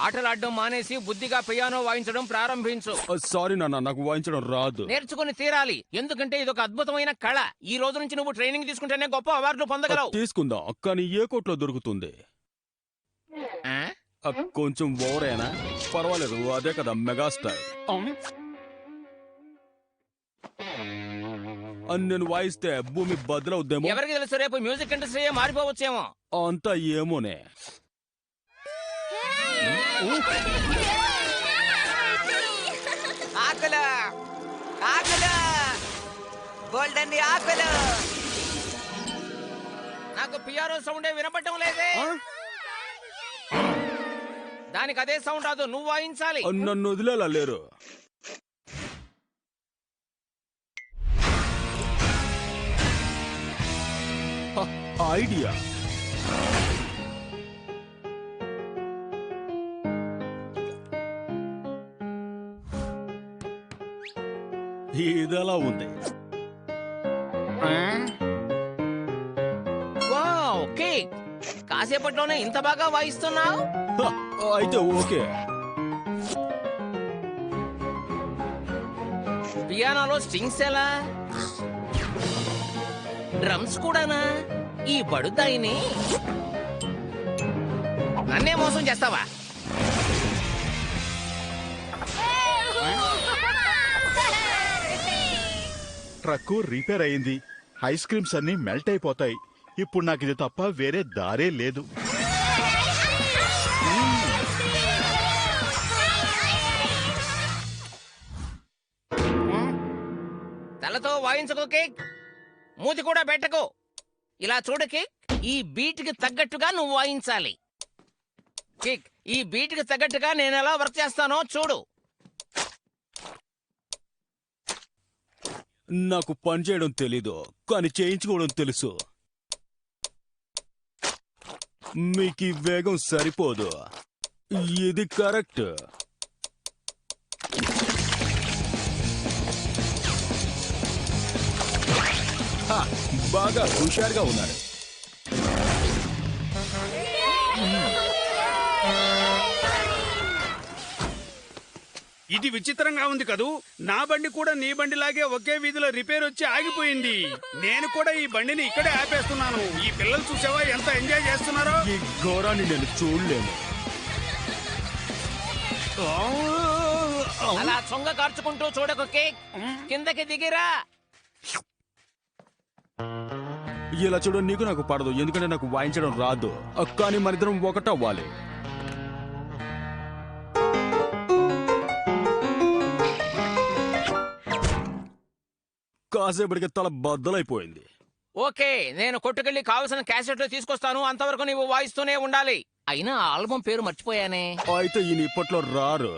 ఆటలాడడం మానేసి బుద్ధిగా పియానో వాయించడం ప్రారంభించు. సారీ నాన్న, నాకు వాయించడం రాదు. నేర్చుకుని తీరాలి, ఎందుకంటే ఇదొక అద్భుతమైన కళ. ఈ రోజు నుంచి నువ్వు ట్రైనింగ్ తీసుకుంటేనే గొప్ప అవార్డులు పొందగలవు. తీసుకుందాం, కానీ ఏ కోట్లో దొరుకుతుంది? కొంచెం ఓవరేనా? పర్వాలేదు, అదే కదా మెగాస్టార్. నేను వాయిస్తే భూమి బదులవుద్దేమో. ఎవరికి తెలుసు, రేపు మ్యూజిక్ ఇండస్ట్రీ మారిపోవచ్చేమో. అంతా ఏమోనే. ఆకులు ఆకులు గోల్డెన్ ఆకులు. నాకు పియానో సౌండే వినపడటం లేదే. దానికి అదే సౌండ్ రాదు, నువ్వు వాయించాలి. నన్ను వదిలేలా లేరు. ఐడియా. ఇదెలా ఉంది? Wow, cake! కాసేపట్లోనే ఇంత బాగా వాయిస్తున్నావు. అయితే ఓకే. పియానోలో స్ట్రింగ్స్ ఎలా, డ్రమ్స్ కూడానా? ఈ బడుదాయిని నన్నే మోసం చేస్తావా? ట్రక్కు రిపేర్ అయింది. ఐస్ క్రీమ్స్ అన్ని మెల్ట్ అయిపోతాయి. ఇప్పుడు నాకు ఇది తప్ప వేరే దారే లేదు. తలతో వాయించుకో కేక్, మూతి కూడా పెట్టకు. ఇలా చూడు కేక్, ఈ బీట్ కి తగ్గట్టుగా నువ్వు వాయించాలి. కేక్, ఈ బీట్ కి తగ్గట్టుగా నేను ఎలా వర్క్ చేస్తానో చూడు. నాకు పని చేయడం తెలీదు, కానీ చేయించుకోవడం తెలుసు. మీకు ఈ వేగం సరిపోదు. ఇది కరెక్ట్. బాగా హుషారుగా ఉన్నారు. ఇది విచిత్రంగా ఉంది కదూ. నా బండి కూడా నీ బండిలాగే ఒకే వీధిలో రిపేర్ వచ్చి ఆగిపోయింది. నేను కూడా ఈ బండిని ఇక్కడే ఆపేస్తున్నాను. ఈ పిల్లలు చూసావా ఎంత ఎంజాయ్ చేస్తున్నారో. ఈ ఘోరాన్ని నేను చూడలేను. అలా చొంగ కార్చుకుంటూ చూడకు కేక్, కిందకి దిగిరా. ఇలా చూడ, నీకు నాకు పడదు, ఎందుకంటే నాకు వాయించడం రాదు. కానీ మనిద్దరం ఒకటవ్వాలి. కాసేపటికి తల బద్దలైపోయింది. ఓకే, నేను కొట్టుకెళ్లి కావలసిన క్యాసెట్లు తీసుకొస్తాను. అంతవరకు నీవు వాయిస్తూనే ఉండాలి. అయినా ఆల్బం పేరు మర్చిపోయానే. అయితే ఈయన ఇప్పట్లో రారు.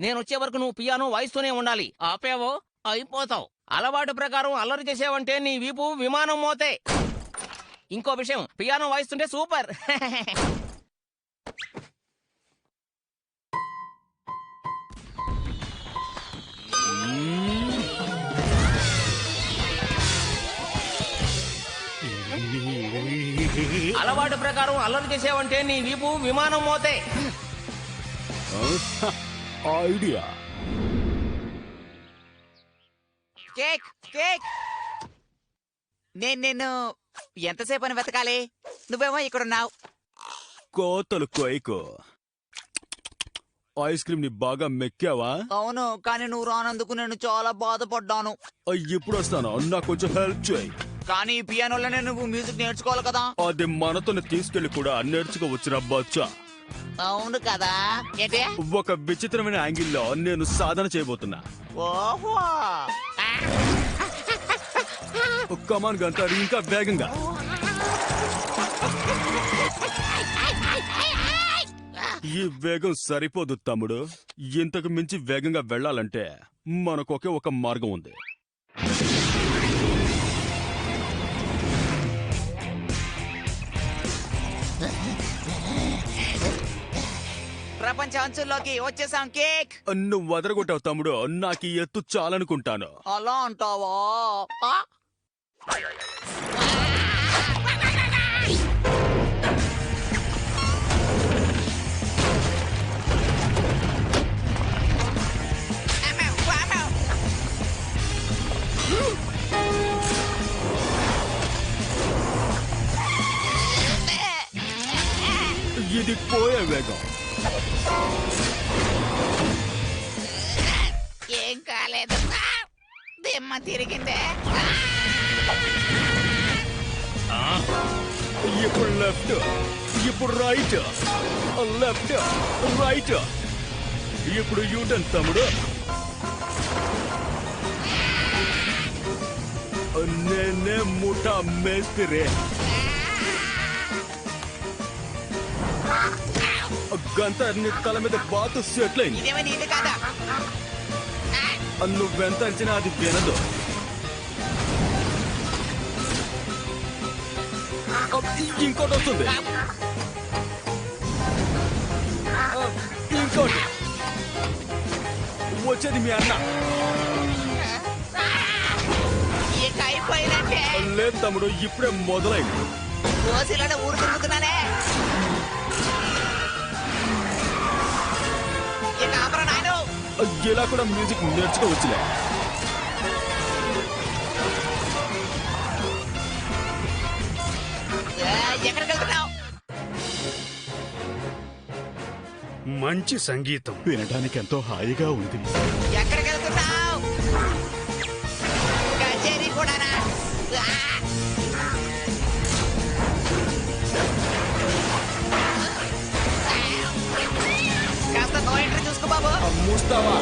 నేను వచ్చే వరకు నువ్వు పియానో వాయిస్తూనే ఉండాలి. ఆపేవో అయిపోతావు. అలవాటు ప్రకారం అల్లరి చేసావంటే నీ వీపు విమానం మోతే. ఇంకో విషయం, పియానో వాయిస్తుంటే సూపర్. అలవాటు ప్రకారం అల్లరి చేసావంటే నీ వీపు విమానం మోతే. ఐడియా. కేక్ కేక్, నేను ఎంతసేపు అని వెతకాలి? నువ్వేమో ఇక్కడున్నావు. కోతలు కొయ్యకు. ఐస్ క్రీమ్ ని బాగా మెక్కావా? అవును, కానీ నువ్వు రానందుకు నేను చాలా బాధపడ్డాను. ఇప్పుడు వస్తాను, నాకు కొంచెం హెల్ప్ చేయి. కానీ ఈ పియానోలోనే నువ్వు మ్యూజిక్ నేర్చుకోవాలి కదా. అది మనతోనే తీసుకెళ్లి కూడా నేర్చుకోవచ్చురా బచ్చా. అవును కదా. ఏంటి? ఒక విచిత్రమైన యాంగిల్లో నేను సాధన చేయబోతున్నా. ఓహో. కమాన్ గంటారు, ఇంకా వేగంగా. ఈ వేగం సరిపోదు తమ్ముడు. ఇంతకు మించి వేగంగా వెళ్ళాలంటే మనకొకే ఒక మార్గం ఉంది. ప్రపంచ అంచుల్లోకి వచ్చేసాం కేక్. నువ్వు వదరగొట్టావు తమ్ముడు. నాకు ఈ ఎత్తు చాలనుకుంటాను. అలా అంటావా? ఆ? ఇది పోయే వేగం. ఏం కాలేదు. దిమ్మ తిరిగిందే. ఇప్పుడు లెఫ్ట్, ఇప్పుడు రైట్, లెఫ్ట్ రైట్, ఇప్పుడు యూటర్న్ తమ్ముడు. నేనే ముఠా మేస్తిరే. గంట నీ తల మీద బాతు సెటిల్ అయింది. ఇదేమని ఇది కాదా? నువ్వెంత అంచినా అది వినదు. ఇంకోటి వస్తుంది, ఇంకోటి వచ్చేది మీ అన్న. ఇక అయిపోయినట్టే. లేదు తమ్ముడు, ఇప్పుడే మొదలైంది. ఓసిలోనే ఊరు తిరుగుతున్నానే. ఇక ఆపరా నాయను. ఇలా కూడా మ్యూజిక్ నేర్చుకోవచ్చులే. ఎక్కడికి వెళ్తున్నావు? మంచి సంగీతం. వినడానికి ఎంతో హాయిగా ఉంది. ఎక్కడికి వెళ్తున్నావు? కచేరీ కూడానా? కాస్త నో ఎంట్రీ చూసుకో బాబు. మూస్తావా?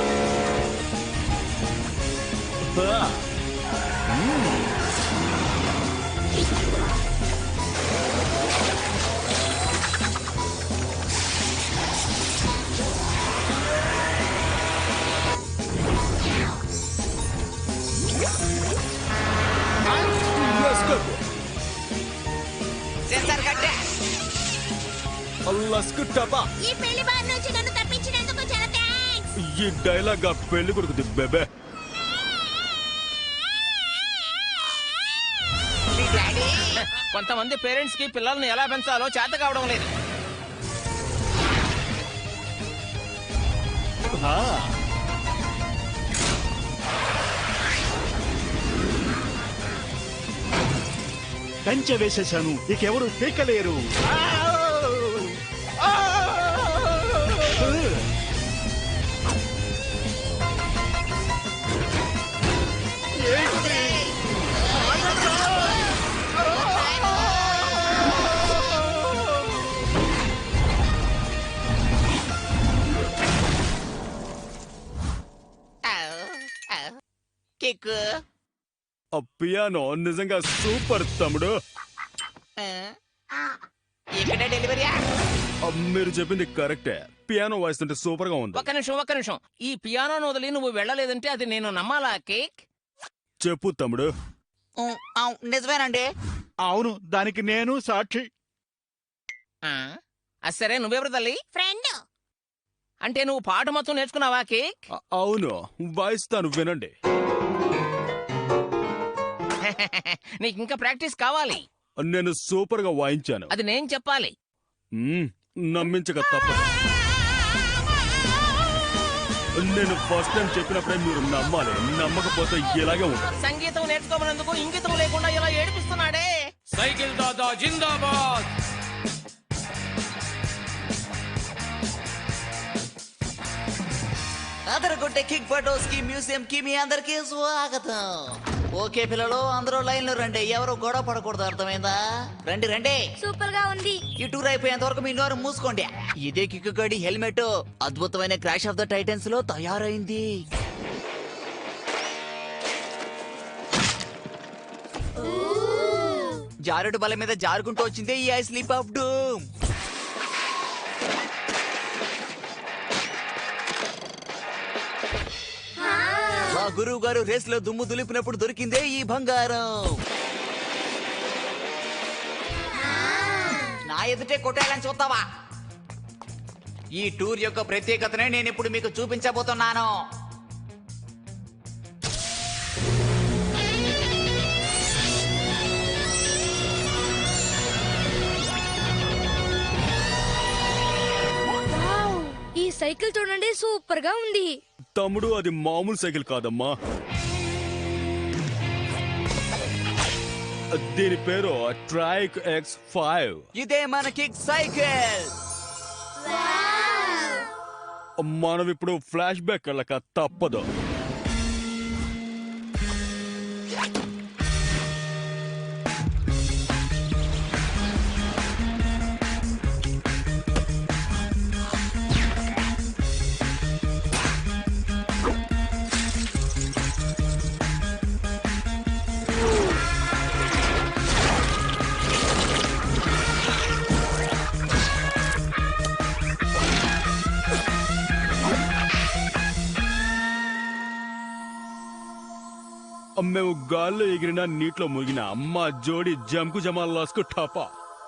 సెన్సార్ కట్టే. లస్కు టపా. ఈ పెళ్లి బారి నుంచి నన్ను తప్పించినందుకు చాలా థాంక్స్. ఈ డైలాగ్ ఆ పెళ్లి కొడుకుది బెబే. మీ డాడీ కొంతమంది పేరెంట్స్ కి పిల్లల్ని ఎలా పెంచాలో చేత కావడం లేదు. కంచె వేసేశాను, ఇకెవరు పీకలేరు. కిక్. ఆ పియానో నిజంగా సూపర్ తమ్ముడు. ఇక్కడ డెలివరీయా? మీరు చెప్పింది కరెక్టే. పియానో వాయిస్ అంటే సూపర్ గా ఉంది. ఒక్క నిమిషం. ఈ పియానోను వదిలి నువ్వు వెళ్ళలేదంటే అది నేను నమ్మాలా కేక్? చెప్పు తమ్ముడు. నిజమేనండి. అవును, దానికి నేను సాక్షి. అది సరే, నువ్వెవరు తల్లి? ఫ్రెండ్. అంటే నువ్వు పాట మొత్తం నేర్చుకున్నావా కేక్? అవును, వాయిస్తాను వినండి. నీకు ఇంకా ప్రాక్టీస్ కావాలి. నేను సూపర్ గా వాయించాను. అది నేను చెప్పాలి. నమ్మించక తప్పదు. నేను ఫస్ట్ టైం చెప్పినప్పుడే మీరు నమ్మాలి. నమ్మకపోతే ఇలాగే ఉంటుంది. సంగీతం నేర్చుకోమన్నందుకు ఇంగితం లేకుండా ఇలా ఏడిపిస్తున్నాడే. సైకిల్ దాదా జిందాబాద్. అదరగొట్టే కిక్ ఫోటోస్ కి మ్యూజియం కి మీ అందరికీ స్వాగతం. ఓకే పిల్లలు అందరూ లైన్లో రండి, ఎవరు గొడవ పడకూడదు, అర్థమైందా? రండి రండి. సూపర్ గా ఉంది. ఈ టూర్ అయిపోయేంత వరకు మీ నోరు మూసుకోండి. ఇదే కిక్కు గడి హెల్మెట్ అద్భుతమైన క్రాష్ ఆఫ్ ద టైటన్స్ లో తయారైంది. జారుడు బల మీద జారుకుంటూ వచ్చిందే ఈ ఐ స్లీప్ ఆఫ్ డూమ్. మా గురువు గారు రేస్ లో దుమ్ము దులిపినప్పుడు దొరికిందే ఈ బంగారం. నా ఎదుటే కొట్టేయాలని చూస్తావా? ఈ టూర్ యొక్క ప్రత్యేకతనే నేను ఇప్పుడు మీకు చూపించబోతున్నాను. వావ్! ఈ సైకిల్ చూడండి, సూపర్ గా ఉంది. తమ్ముడు అది మామూలు సైకిల్ కాదమ్మా. దీని పేరు ట్రైక్ X5. ఇదే మన కిక్ సైకిల్. మనం ఇప్పుడు ఫ్లాష్ బ్యాక్ వెళ్ళక తప్పదు. మేము గాల్లో ఎగిరినా నీటిలో ముగిన మా జోడి జంకు జమాల్లాస్కు టపా.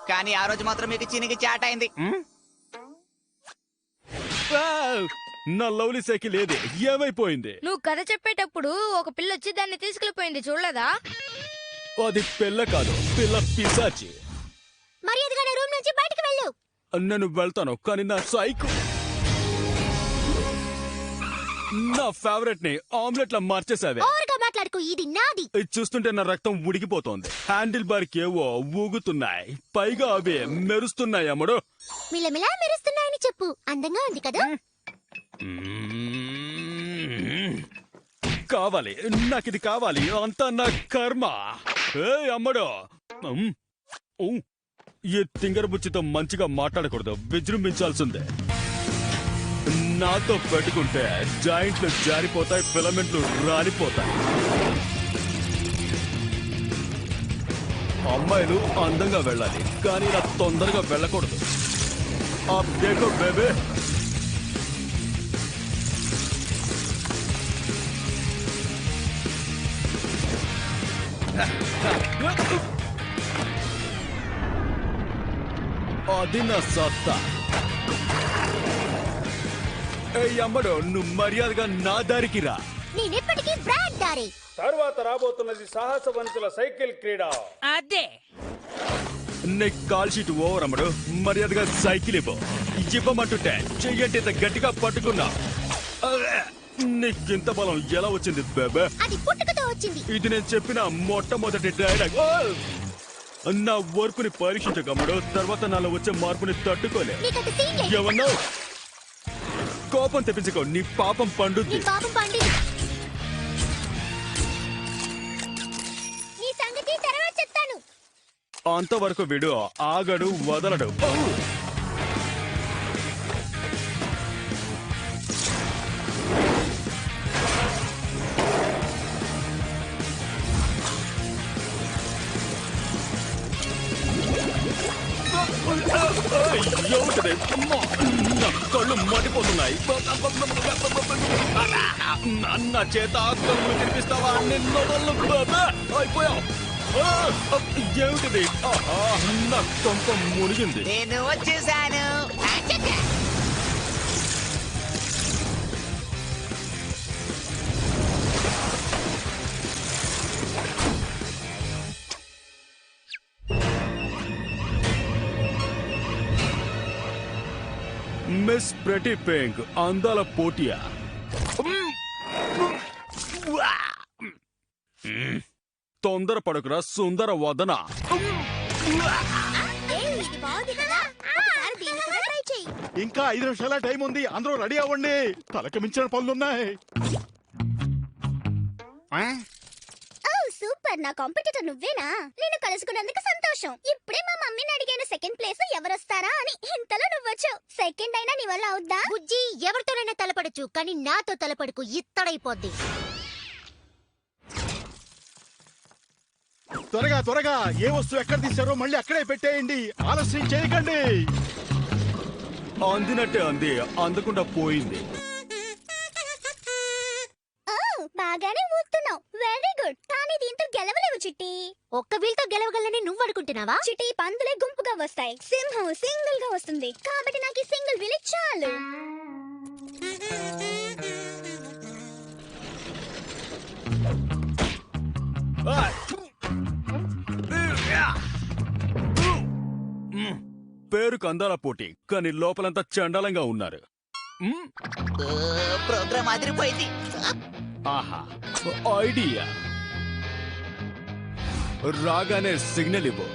కానీ ఆ రోజు మాత్రం మీకు చినికి చాట అయింది. నా లవ్లీ సైకిల్ ఏది ఏమైపోయింది? నువ్వు కథ చెప్పేటప్పుడు ఒక పిల్ల వచ్చి దాన్ని తీసుకెళ్లిపోయింది, చూడలేదా? అది పిల్ల కాదు, పిల్ల పిశాచి. మర్యాదగా నా రూమ్ నుంచి బయటకు వెళ్ళు. నేను వెళ్తాను, కానీ నా సైకిల్ నా ఫేవరెట్ ని ఆమ్లెట్ లా మార్చేసావే. ఓవర్గా మాట్లాడుకో, ఇది నాది. ఇది చూస్తుంటే నా రక్తం ఉడికిపోతోంది. హ్యాండిల్ బార్ కేవో ఊగుతున్నాయి, పైగా అవి మెరుస్తున్నాయి. అమ్మడు మిలమిలా మెరుస్తున్నాయని చెప్పు, అందంగా ఉంది కదా. కావాలి, నాకు ఇది కావాలి, అంతా నా కర్మ. అమ్మడు ఈ తింగర బుచ్చితో మంచిగా మాట్లాడకూడదు, విజృంభించాల్సిందే. నాతో పెట్టుకుంటే జాయింట్లు జారిపోతాయి, ఫిలమెంట్లు రాలిపోతాయి. అమ్మాయిలు అందంగా వెళ్ళాలి, కానీ ఇలా తొందరగా వెళ్ళకూడదు. ఆ దేఖో బేబే, అది నా సత్తా. అమ్మడు, నువ్వు మర్యాదగా నా దారికి రా. నేనెప్పటికీ బ్రాడ్ దారి. తర్వాత రాబోతున్నది సాహసవంతుల సైకిల్ క్రీడ. అదే నీకు కాల్ షీట్ ఓవర్. అమ్మడు, మర్యాదగా సైకిల్ ఇవ్వమంటుంటే చెయ్యంటే ఇంత గట్టిగా పట్టుకున్నా. నీకింత బలం ఎలా వచ్చింది బేబే? అది పుట్టుకతో వచ్చింది. ఇది నేను చెప్పిన మొట్టమొదటి డైలాగ్. నా ఓర్పుని పరీక్షించగమ్మడు, తర్వాత నాలో వచ్చే మార్పుని తట్టుకోలే. నీకంత సీన్ లేదు. ఏమన్నా కోపం తెప్పించుకో, నీ పాపం పండుద్ది. నీ పాపం పండింది. నీ సంగతి తర్వాత చెప్తాను. అంతవరకు వీడు ఆగడు, వదలడు. ఏమిటిది? అమ్మా, నా కళ్ళు మండిపోతున్నాయి. నా చేత కళ్ళు తినిపిస్తావా? నిన్ను అయిపోయావు. ఏమిటిది? నా కొంప మునిగింది. నేను వచ్చేసాను. మిస్ ప్రెటీ పింక్ అందాల పోటీయా? తొందర పడుకురా సుందర వదన. ఇది బాగుంది కదా. ఒకసారి దీన్ని కూడా ట్రై చెయ్యి. ఇంకా 5 నిమిషాల టైం ఉంది, అందరూ రెడీ అవ్వండి, తలకి మించిన పనులున్నాయి. ఓ మరి నా కాంపిటీటర్ నువ్వేనా? నేను కలుసుకున్నందుకు సంతోషం. ఇప్పుడే మా మమ్మీని అడిగాను సెకండ్ ప్లేస్ ఎవరొస్తారా అని. ఇంతలో నువ్వొచ్చావు. సెకండ్ అయినా నీ వల్ల అవుద్దా? బుజ్జి ఎవరితోనైనా తలపడచ్చు, కానీ నాతో తలపడకు, ఇత్తడైపోద్ది. త్వరగా త్వరగా ఏ వస్తువు ఎక్కడ తీశారో మళ్ళీ అక్కడే పెట్టేయండి. ఆలస్యం చేయకండి. అందినట్టే అంది, అందకుండా పోయింది. ఓ, బాగానే ఊతున్నావు. Very good. కానీ దీంతో గెలవలేవు చిట్టి. ఒక్క వీల్తో గెలవగలని నువ్వు అనుకుంటున్నావా? చిట్టి, పందులే గుంపుగా వస్తాయి, సింహం సింగిల్ గా వస్తుంది. కాబట్టి నాకు ఈ సింగిల్ వీల్ చాలు. పేరుకు అందాల పోటీ, కానీ లోపలంతా చండాలంగా ఉన్నారు. ప్రోగ్రామ్ అదిరిపోయింది. ఆహా, ఐడియా. రాగానే సిగ్నల్ ఇవ్వు.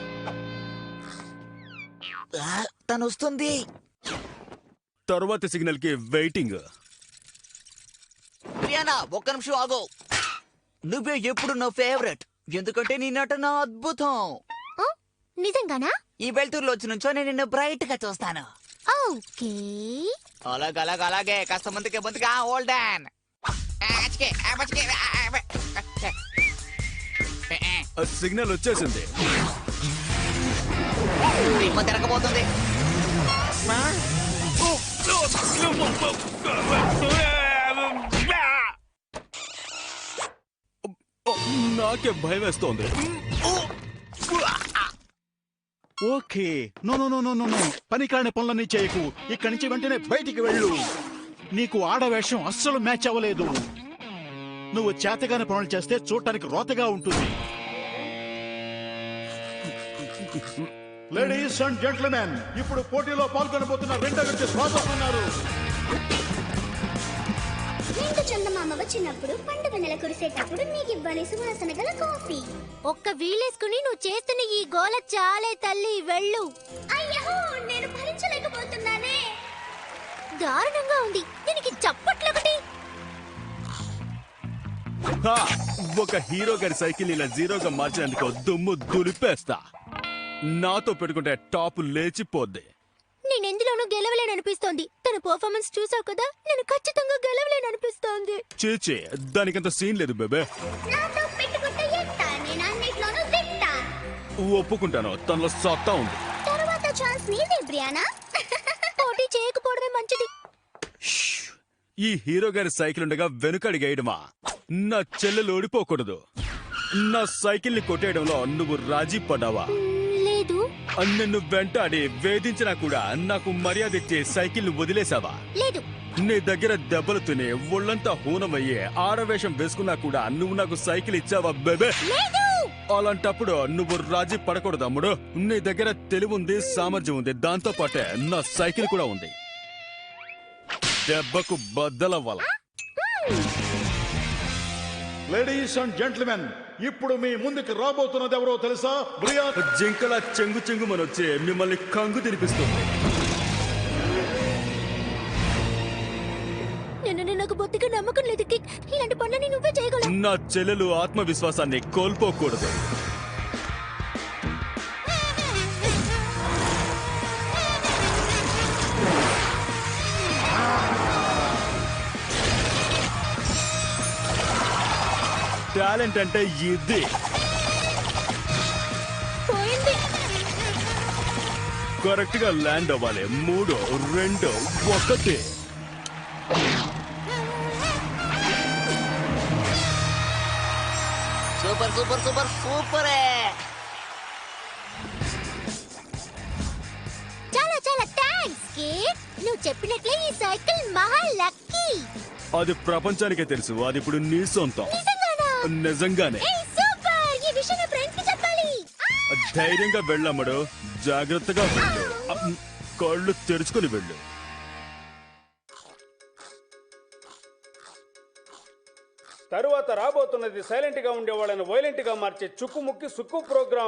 తను వస్తుంది. తరువాతి సిగ్నల్ కి వెయిటింగ్. ప్రియానా, ఒక్క నిమిషం ఆగో. నువ్వే ఎప్పుడు నా ఫేవరెట్, ఎందుకంటే నీ నటన అద్భుతం. ఆ, నిజంగానా? ఈ వెళ్తూరులో వచ్చి నుంచో నేను నిన్ను బ్రైట్ గా చూస్తాను. ఓకే. అలాగే కాస్త ముందుగా ఓల్డన్. సిగ్నల్ వచ్చేసింది. తిరగబోతుంది. నాకే భయం వేస్తోంది. Okay, no no no no no no, పనికిరాని పనులన్నీ చేయకు. ఇక్కడి నుంచి వెంటనే బయటికి వెళ్ళు. నీకు ఆడవేషం అస్సలు మ్యాచ్ అవ్వలేదు. నువ్వు చేతగాని పనులు చేస్తే చూడటానికి రోతగా ఉంటుంది. లేడీస్ అండ్ జెంట్మెన్, ఇప్పుడు పోటీలో పాల్గొనబోతున్న రెండో వ్యక్తి స్వాగతిస్తున్నారు. నిండు చందమామ వచ్చినప్పుడు, పండుగ నెల కురిసేటప్పుడు నీకు ఇవ్వాలి సువాసన గల కాఫీ. ఒక్క వీలేసుకుని నువ్వు చేస్తున్న ఈ గోల చాలే తల్లి, వెళ్ళు. అయ్యో, నేను భరించలేకపోతున్నానే. దారుణంగా ఉంది. దీనికి చప్పట్లొకటి. హా, ఒక హీరో గారి సైకిల్ ఇలా జీరోగా మార్చినందుకు దుమ్ము దులిపేస్తా. నాతో పెట్టుకుంటే టాప్ లేచిపోద్ది. నేనెందులోనూ గెలవలేననిపిస్తోంది. తన పర్ఫార్మెన్స్ చూసావు కదా, నేను ఖచ్చితంగా గెలవలేననిపిస్తోంది. చీచే, దానికంత సీన్ లేదు బేబే. నాతో పెట్టుకుంటే ఎట్టా? నేను అన్నిట్లోనూ దిట్టా. ఒప్పుకుంటాను, తనలో సత్తా ఉంది. తర్వాత ఛాన్స్ నీదే బ్రియానా. పోటీ చేయకపోవడమే మంచిది. ఈ హీరో గారి సైకిల్ ఉండగా వెనుకడిగేయడమా? నా చెల్లెలు ఓడిపోకూడదు. నా సైకిల్ ని కొట్టేయడంలో నువ్వు రాజీ పడ్డావా? లేదు. నిన్ను వెంటాడి వేధించినా కూడా నాకు మర్యాద ఇచ్చి సైకిల్ ని వదిలేసావా? లేదు. నీ దగ్గర దెబ్బలు తిని ఒళ్ళంతా హూనమయ్యే ఆడవేషం వేసుకున్నా కూడా నువ్వు నాకు సైకిల్ ఇచ్చావా బేబే? లేదు. అలాంటప్పుడు నువ్వు రాజీ పడకూడదు అమ్ముడు. నీ దగ్గర తెలివి ఉంది, సామర్థ్యం ఉంది, దాంతో పాటే నా సైకిల్ కూడా ఉంది. దెబ్బకు బద్దలవ్వాల. లేడీస్ అండ్ జెంట్మెన్, ఇప్పుడు మీ ముందుకు రాబోతున్నది ఎవరో తెలుసా? బ్రియాన్. జింకల చెంగు చెంగుమని వచ్చి మిమ్మల్ని కంగు తినిపిస్తుంది. నాకు బొత్తిగా నమ్మకం లేదు కిక్. ఇలాంటి పనులని నువ్వే చేయగలవు. నా చెల్లెలు ఆత్మవిశ్వాసాన్ని కోల్పోకూడదు. టాలెంట్ అంటే ఇది. పోయింది. కరెక్ట్ గా ల్యాండ్ అవ్వాలి. 3, 2, 1. సూపర్ సూపర్ సూపర్ సూపరే. చాలా చాలా థ్యాంక్స్ కిక్. నువ్వు చెప్పినట్లే ఈ సైకిల్ మహా లక్కీ. అది ప్రపంచానికే తెలుసు, అది ఇప్పుడు నీ సొంతం. నిజంగానా? నిజంగానే. ఏయ్ సూపర్. ఈ విషయం నా ఫ్రెండ్స్ కి చెప్పాలి. ధైర్యంగా వెళ్ళమ్మడు, జాగ్రత్తగా వెళ్ళు. కళ్ళు తెరుచుకుని వెళ్ళు. తరువాత రాబోతున్నది సైలెంట్ గా ఉండే వాళ్ళని వైలెంట్ గా మార్చే చుక్కుముక్కి సుక్కు ప్రోగ్రాం.